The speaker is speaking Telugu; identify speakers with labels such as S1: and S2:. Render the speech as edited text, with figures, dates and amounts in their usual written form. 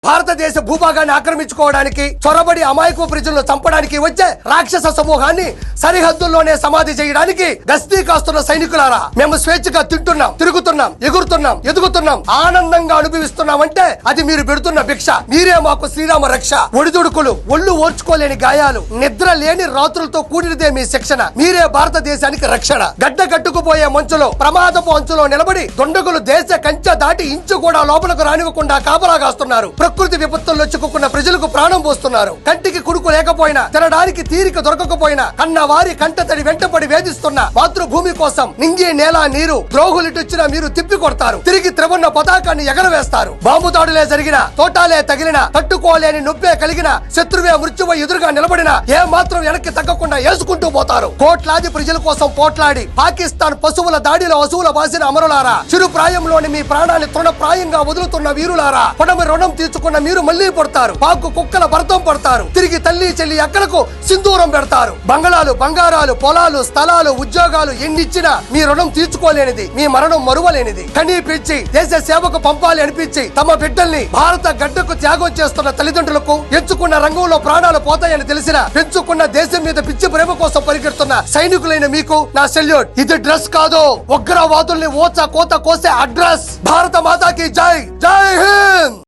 S1: భారతదేశ భూభాగాన్ని ఆక్రమించుకోవడానికి, చొరబడి అమాయక ప్రజలను చంపడానికి వచ్చే రాక్షస సమూహాన్ని సరిహద్దుల్లోనే సమాధి చేయడానికి గస్తీ కాస్తున్న సైనికులారా, మేము స్వేచ్ఛగా తింటున్నాం, తిరుగుతున్నాం, ఎగురుతున్నాం, ఎదుగుతున్నాం, ఆనందంగా అనుభవిస్తున్నామంటే అది మీరు పెడుతున్న భిక్ష. మీరే మాకు శ్రీరామ రక్ష. ఒడిదుడుకులు, ఒళ్ళు ఓర్చుకోలేని గాయాలు, నిద్ర లేని రాత్రులతో కూడినదే మీ శిక్షణ. మీరే భారతదేశానికి రక్షణ. గడ్డ కట్టుకుపోయే మంచులో, ప్రమాదపు అంచులో నిలబడి దుండగులు దేశ కంచె దాటి ఇంచు కూడా లోపలకు రానివ్వకుండా కాపలాగాస్తున్నారు. ప్రకృతి విపత్తుల్లో చిక్కుకున్న ప్రజలకు ప్రాణం పోస్తున్నారు. కంటికి కుడుకు లేకపోయినా, తినడానికి తీరిక దొరకకపోయినా, కన్న వారి కంట తడి వెంటపడి వేధిస్తున్న మాతృభూమి కోసం నింగి నేల నీరు ద్రోహులిటొచ్చినా మీరు తిప్పి కొడతారు. తిరిగి త్రివర్ణ పతాకాన్ని ఎగరవేస్తారు. బాంబు దాడులే జరిగిన, తోటాలే తగిలిన, తట్టుకోలేని నొప్పే కలిగిన, శత్రువే మృత్యువై ఎదురుగా నిలబడిన ఏ మాత్రం వెనక్కి తగ్గకుండా వేసుకుంటూ పోతారు. కోట్లాది ప్రజల కోసం పోట్లాడి పాకిస్తాన్ పశువుల దాడిలో అసువుల బాసిన అమరులారా, చిరు ప్రాయంలోని మీ ప్రాణాన్ని తృణప్రాయంగా వదులుతున్న వీరులారా, పొడమి రుణం తీర్చుకున్న మీరు మళ్లీ పడతారు. పాకు కుక్కల భర్తం పడతారు. తిరిగి తల్లి చెల్లి అక్కలకు సింధూరం పెడతారు. బంగళాలు, బంగారాలు, పొలాలు, స్థలాలు, ఉద్యోగాలు ఎన్నిచ్చినా మీ రుణం తీర్చుకోలేనిది, మీ మరణం మరువలేనిది. కనీ పెంచి దేశ సేవకు పంపాలి అనిపించి తమ బిడ్డల్ని భారత గడ్డకు త్యాగం చేస్తున్న తల్లిదండ్రులకు, ఎంచుకున్న రంగంలో ప్రాణాలు పోతాయని తెలిసిన, పెంచుకున్న దేశం మీద పిచ్చి ప్రేమ కోసం పరిగెడుతున్న సైనికులైన మీకు నా సెల్యూట్. ఇది డ్రెస్ కాదు, ఉగ్రవాదుల్ని ఓచ కోత కోసే అడ్రస్. భారత మాతాకి జై. జై హింద్.